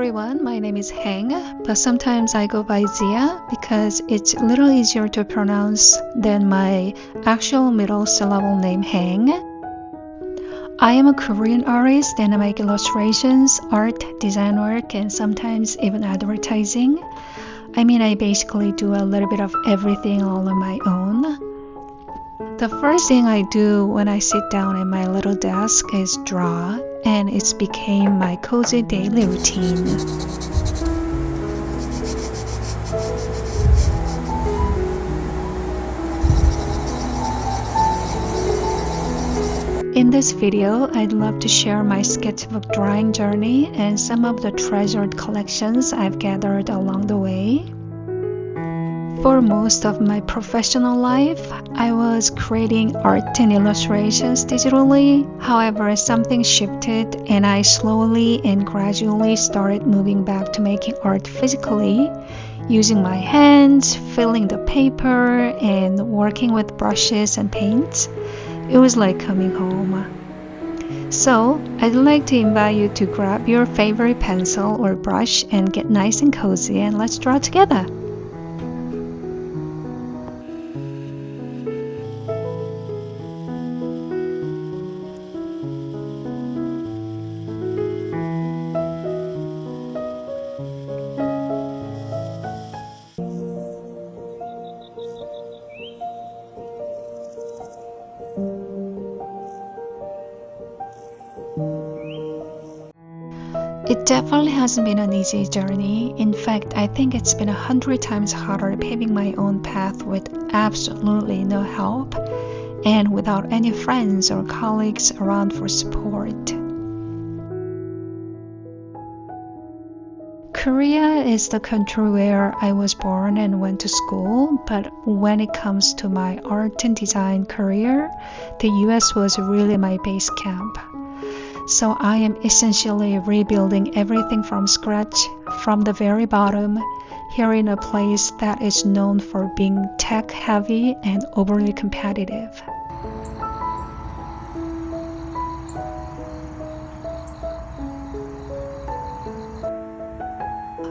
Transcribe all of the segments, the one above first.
everyone, my name is Hang, but sometimes I go by Zia because it's a little easier to pronounce than my actual middle syllable name Hang. I am a Korean artist and I make illustrations, art, design work, and sometimes even advertising. I basically do a little bit of everything all on my own. The first thing I do when I sit down at my little desk is draw, and it's became my cozy daily routine. In this video, I'd love to share my sketchbook drawing journey and some of the treasured collections I've gathered along the way. For most of my professional life, I was creating art and illustrations digitally. However, something shifted and I slowly and gradually started moving back to making art physically, using my hands, filling the paper, and working with brushes and paints. It was like coming home. So, I'd like to invite you to grab your favorite pencil or brush and get nice and cozy, and let's draw together. It definitely hasn't been an easy journey. In fact, I think it's been 100 times harder paving my own path with absolutely no help and without any friends or colleagues around for support. Korea is the country where I was born and went to school, but when it comes to my art and design career, the US was really my base camp. So I am essentially rebuilding everything from scratch, from the very bottom, here in a place that is known for being tech-heavy and overly competitive.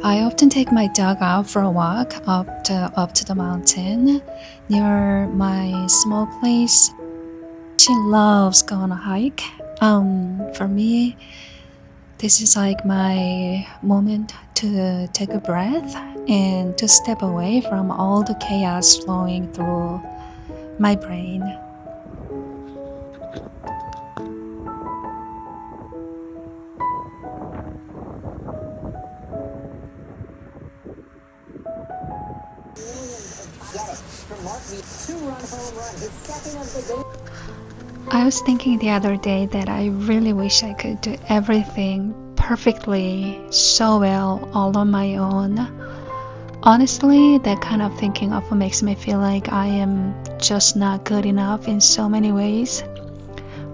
I often take my dog out for a walk up to the mountain near my small place. She loves going on a hike. For me, this is like my moment to take a breath and to step away from all the chaos flowing through my brain. I was thinking the other day that I really wish I could do everything perfectly, so well, all on my own. Honestly, that kind of thinking often makes me feel like I am just not good enough in so many ways.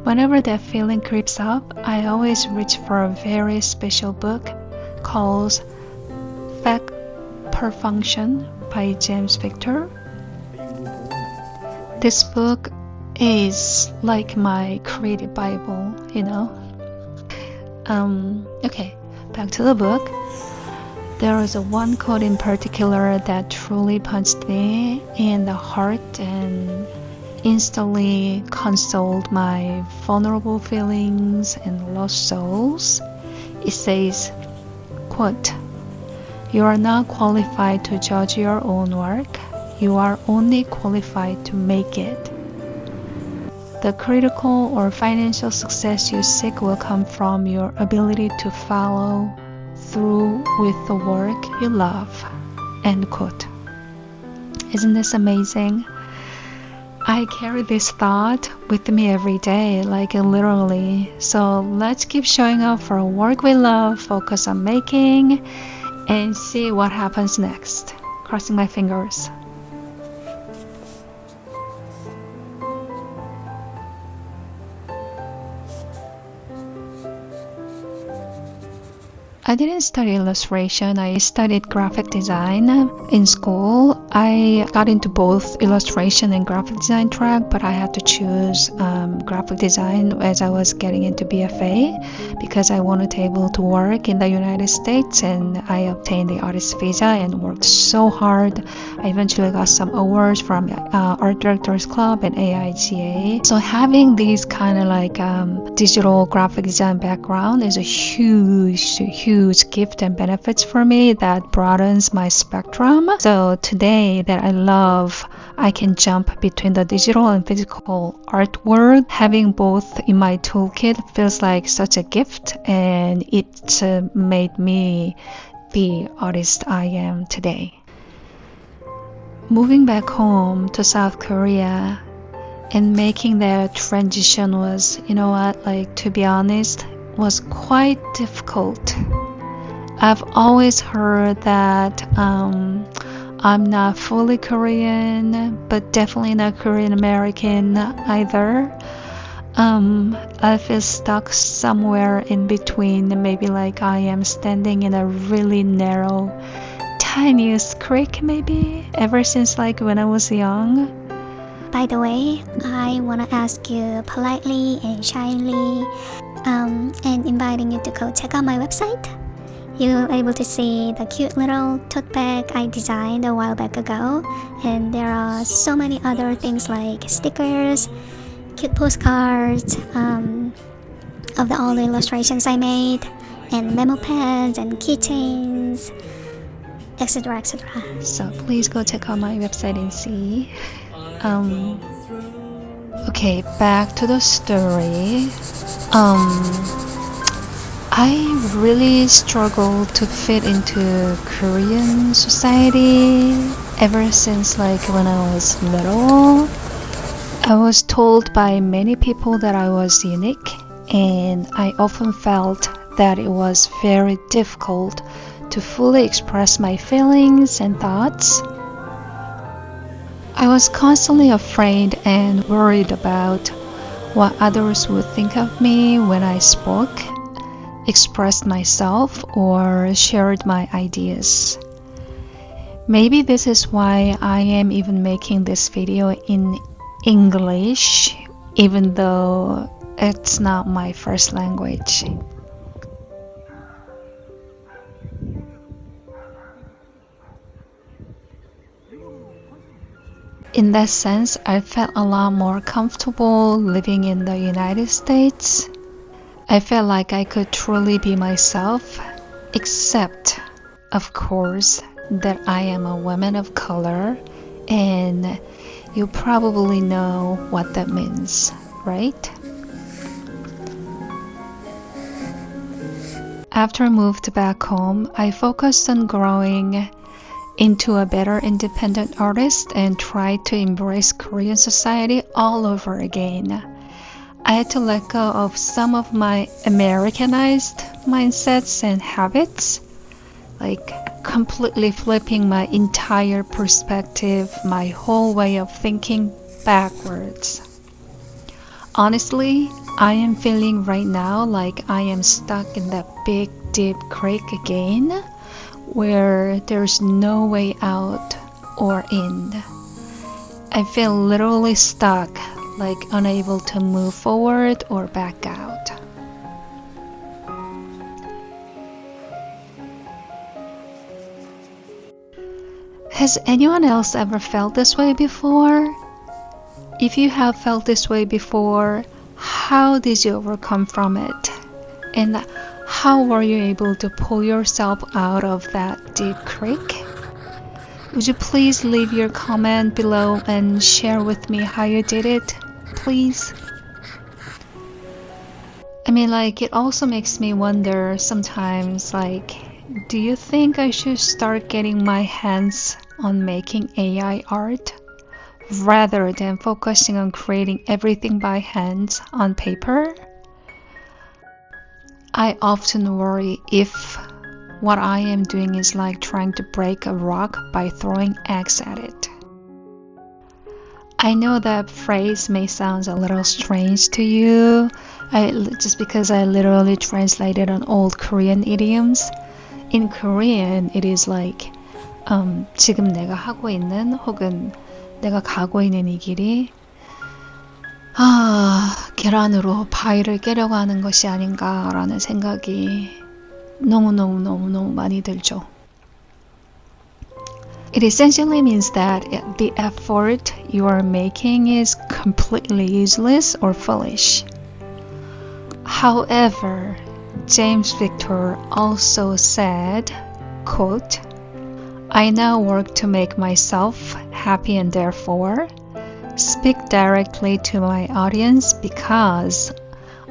Whenever that feeling creeps up, I always reach for a very special book called Fact Per Function by James Victor. This book is like my creative Bible, Okay, back to the book. There is one quote in particular that truly punched me in the heart and instantly consoled my vulnerable feelings and lost souls. It says, quote, "You are not qualified to judge your own work. You are only qualified to make it. The critical or financial success you seek will come from your ability to follow through with the work you love." End quote. Isn't this amazing? I carry this thought with me every day, like literally. So let's keep showing up for a work we love, focus on making, and see what happens next. Crossing my fingers. I didn't study illustration. I studied graphic design in school. I got into both illustration and graphic design track, but I had to choose graphic design as I was getting into BFA because I wanted to be able to work in the United States, and I obtained the artist visa and worked so hard. I eventually got some awards from Art Directors Club and AIGA. So having these kind of like digital graphic design background is a huge gift and benefits for me that broadens my spectrum. So today that I love, I can jump between the digital and physical art world. Having both in my toolkit feels like such a gift, and it made me the artist I am today. Moving back home to South Korea and making that transition was, to be honest, was quite difficult. I've always heard that I'm not fully Korean, but definitely not Korean American either. I feel stuck somewhere in between. Maybe like I am standing in a really narrow, tiniest creek maybe, ever since like when I was young. By the way, I want to ask you politely and shyly and inviting you to go check out my website. You'll be able to see the cute little tote bag I designed a while back ago, and there are so many other things like stickers, cute postcards of all the illustrations I made, and memo pads and keychains, etc, etc. So please go check out my website and see. Okay, back to the story. I really struggled to fit into Korean society ever since like when I was little. I was told by many people that I was unique, and I often felt that it was very difficult to fully express my feelings and thoughts. I was constantly afraid and worried about what others would think of me when I spoke, expressed myself, or shared my ideas. Maybe this is why I am even making this video in English, even though it's not my first language. In that sense, I felt a lot more comfortable living in the United States. I felt like I could truly be myself, except, of course, that I am a woman of color, and you probably know what that means, right? After I moved back home, I focused on growing into a better independent artist and tried to embrace Korean society all over again. I had to let go of some of my Americanized mindsets and habits, like completely flipping my entire perspective, my whole way of thinking backwards. Honestly, I am feeling right now like I am stuck in that big deep creek again, where there's no way out or in. I feel literally stuck, like unable to move forward or back out. Has anyone else ever felt this way before? If you have felt this way before, how did you overcome from it? And how were you able to pull yourself out of that deep creek? Would you please leave your comment below and share with me how you did it, please? It also makes me wonder sometimes, do you think I should start getting my hands on making AI art rather than focusing on creating everything by hand on paper? I often worry if what I am doing is like trying to break a rock by throwing eggs at it. I know that phrase may sound a little strange to you. just because I literally translated on old Korean idioms. In Korean, it is like 지금 내가 하고 있는 혹은 내가 가고 있는 이 길이 계란으로 바위를 깨려고 하는 것이 아닌가라는 생각이 너무 많이 들죠. It essentially means that the effort you are making is completely useless or foolish. However, James Victor also said, quote, I now work to make myself happy and therefore speak directly to my audience because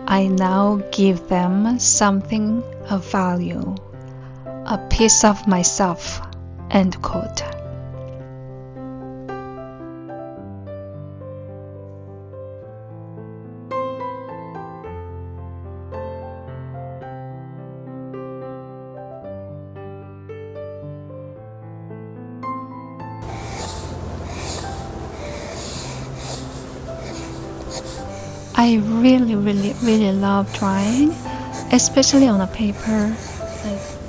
I now give them something of value, a piece of myself, end quote. I really love drawing, especially on a paper.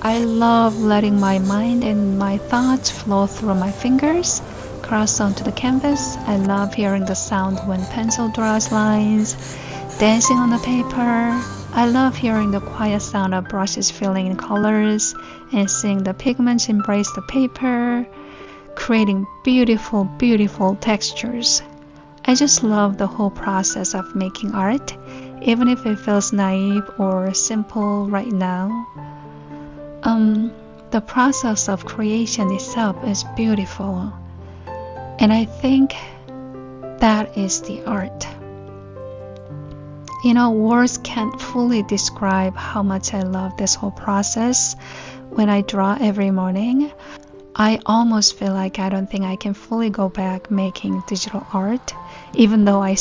I love letting my mind and my thoughts flow through my fingers, cross onto the canvas. I love hearing the sound when pencil draws lines, dancing on the paper. I love hearing the quiet sound of brushes filling in colors and seeing the pigments embrace the paper, creating beautiful textures. I just love the whole process of making art, even if it feels naive or simple right now. The process of creation itself is beautiful, and I think that is the art. Words can't fully describe how much I love this whole process. When I draw every morning, I almost feel like I don't think I can fully go back making digital art, even though I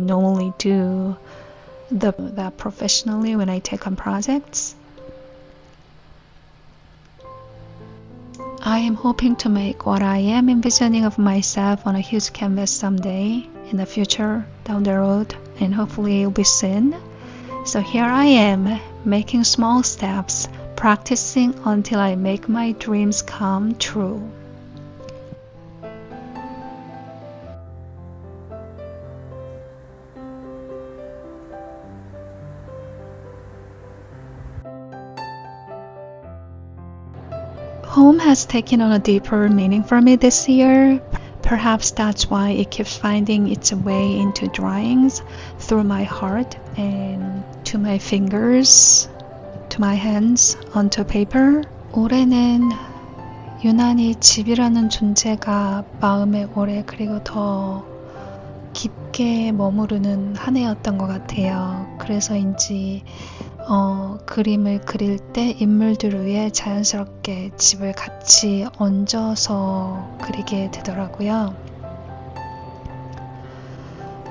normally do that professionally when I take on projects. I am hoping to make what I am envisioning of myself on a huge canvas someday in the future, down the road, and hopefully it'll be soon. So here I am, making small steps, practicing until I make my dreams come true. Home has taken on a deeper meaning for me this year. Perhaps that's why it keeps finding its way into drawings, through my heart and to my fingers, to my hands, onto paper. 올해는 유난히 집이라는 존재가 마음에 오래 그리고 더 깊게 머무르는 한 해였던 것 같아요. 그래서인지 그림을 그릴 때 인물들 위에 자연스럽게 집을 같이 얹어서 그리게 되더라고요.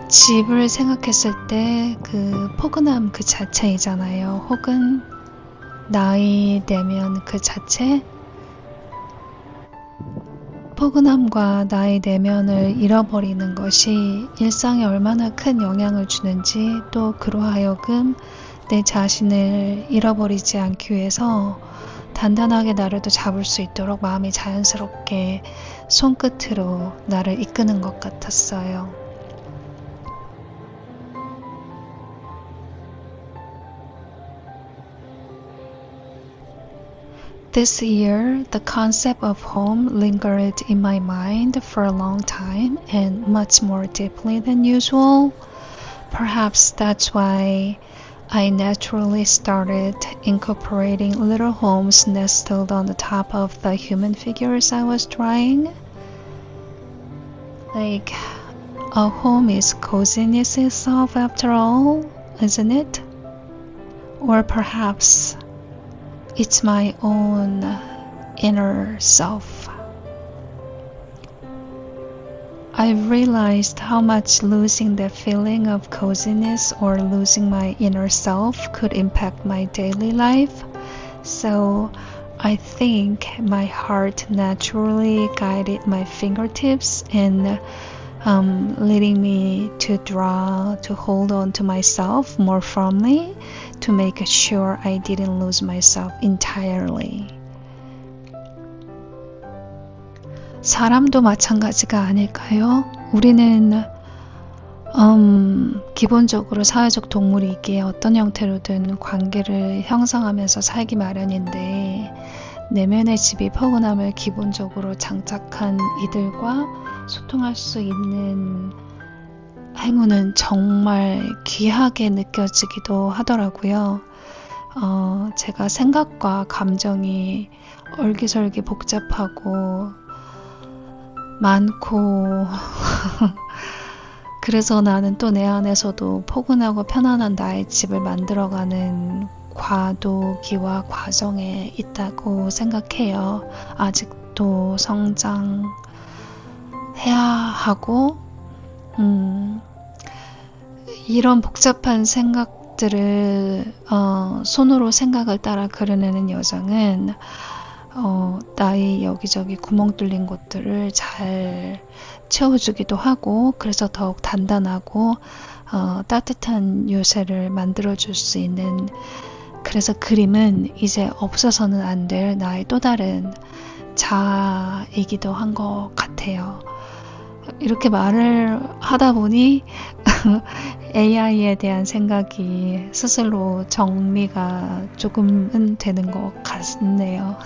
집을 생각했을 때 그 포근함 그 자체이잖아요. 혹은 나이 내면 그 자체? 포근함과 나이 내면을 잃어버리는 것이 일상에 얼마나 큰 영향을 주는지, 또 그로 하여금 내 자신을 잃어버리지 않기 위해서 단단하게 나를 또 잡을 수 있도록 마음이 자연스럽게 손끝으로 나를 이끄는 것 같았어요. This year, the concept of home lingered in my mind for a long time and much more deeply than usual. Perhaps that's why I naturally started incorporating little homes nestled on the top of the human figures I was drawing. Like, a home is coziness itself after all, isn't it? Or perhaps it's my own inner self. I realized how much losing that feeling of coziness or losing my inner self could impact my daily life. So I think my heart naturally guided my fingertips and leading me to draw, to hold on to myself more firmly, to make sure I didn't lose myself entirely. 사람도 마찬가지가 아닐까요? 우리는 기본적으로 사회적 동물이기에 어떤 형태로든 관계를 형성하면서 살기 마련인데 내면의 집이 포근함을 기본적으로 장착한 이들과 소통할 수 있는 행운은 정말 귀하게 느껴지기도 하더라고요. 제가 생각과 감정이 얼기설기 복잡하고 많고 그래서 나는 또 내 안에서도 포근하고 편안한 나의 집을 만들어가는 과도기와 과정에 있다고 생각해요. 아직도 성장해야 하고 이런 복잡한 생각들을 손으로 생각을 따라 그려내는 여정은 나의 여기저기 구멍 뚫린 곳들을 잘 채워주기도 하고 그래서 더욱 단단하고 따뜻한 요새를 만들어줄 수 있는 그래서 그림은 이제 없어서는 안 될 나의 또 다른 자아이기도 한 것 같아요. 이렇게 말을 하다 보니 AI에 대한 생각이 스스로 정리가 조금은 되는 것 같네요.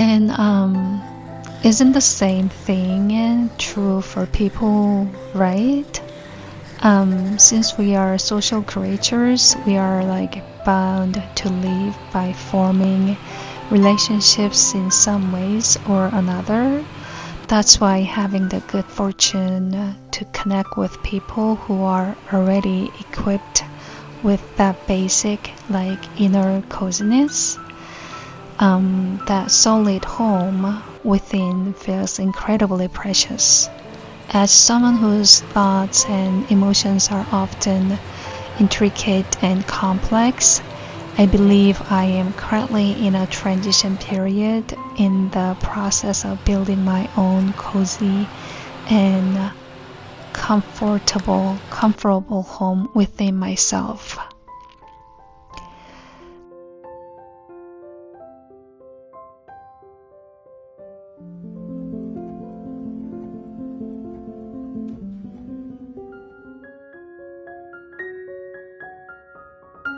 And isn't the same thing true for people, right? Since we are social creatures, we are like bound to live by forming relationships in some ways or another. That's why having the good fortune to connect with people who are already equipped with that basic like inner coziness, that solid home within feels incredibly precious. As someone whose thoughts and emotions are often intricate and complex, I believe I am currently in a transition period in the process of building my own cozy and comfortable home within myself.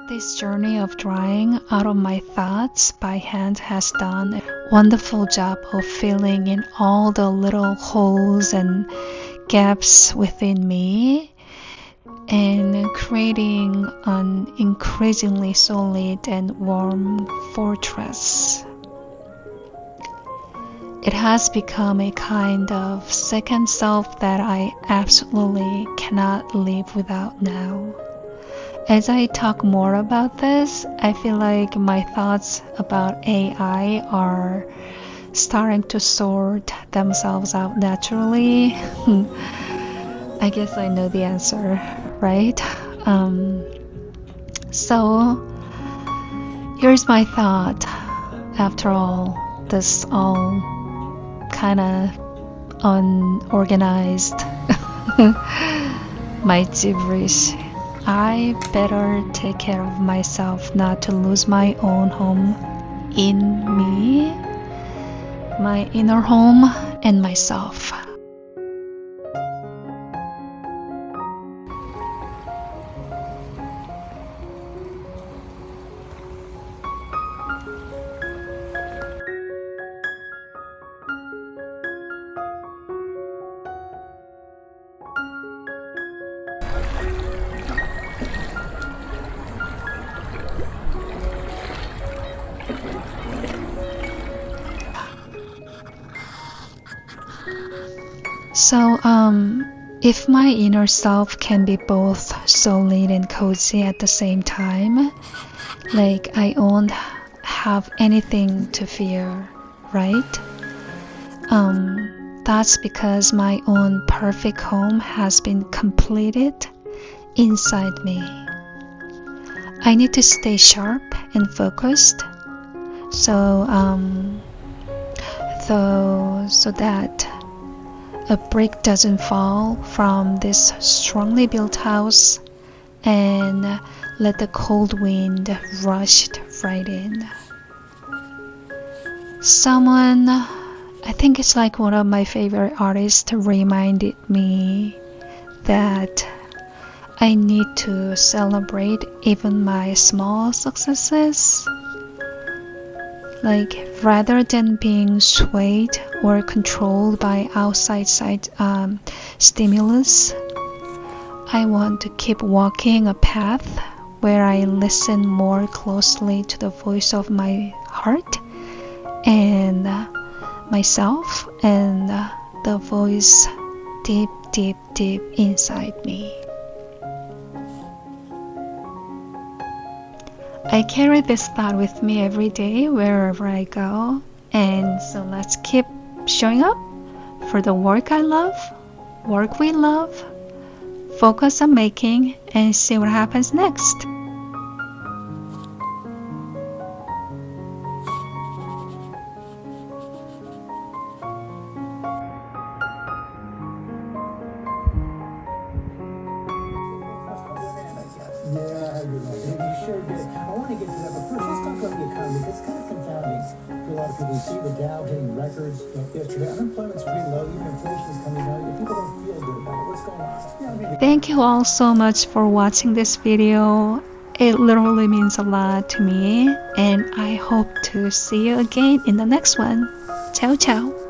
This journey of drawing out of my thoughts by hand has done a wonderful job of filling in all the little holes and gaps within me and creating an increasingly solid and warm fortress. It has become a kind of second self that I absolutely cannot live without now. As I talk more about this, I feel like my thoughts about AI are starting to sort themselves out naturally. I guess I know the answer, right? So here's my thought. After all, this all kind of unorganized, my gibberish. I better take care of myself not to lose my own home in me, my inner home, and myself. So, if my inner self can be both solid and cozy at the same time, like I won't have anything to fear, right? That's because my own perfect home has been completed inside me. I need to stay sharp and focused, so that a brick doesn't fall from this strongly built house and let the cold wind rush right in. Someone, I think it's like one of my favorite artists, reminded me that I need to celebrate even my small successes. Like, rather than being swayed or controlled by outside stimulus, I want to keep walking a path where I listen more closely to the voice of my heart and myself and the voice deep, deep, deep inside me. I carry this thought with me every day wherever I go, and so let's keep showing up for the work I love, work we love, focus on making, and see what happens next. Yeah, you sure did. I want to get to that, but first let's talk about the economy. It's kind of confounding for a lot of people. You see the Dow hitting records yesterday. Unemployment's pretty low. Even inflation's coming down. Yet people don't feel good about it. What's going on? Yeah, Thank you all so much for watching this video. It literally means a lot to me, and I hope to see you again in the next one. Ciao, ciao.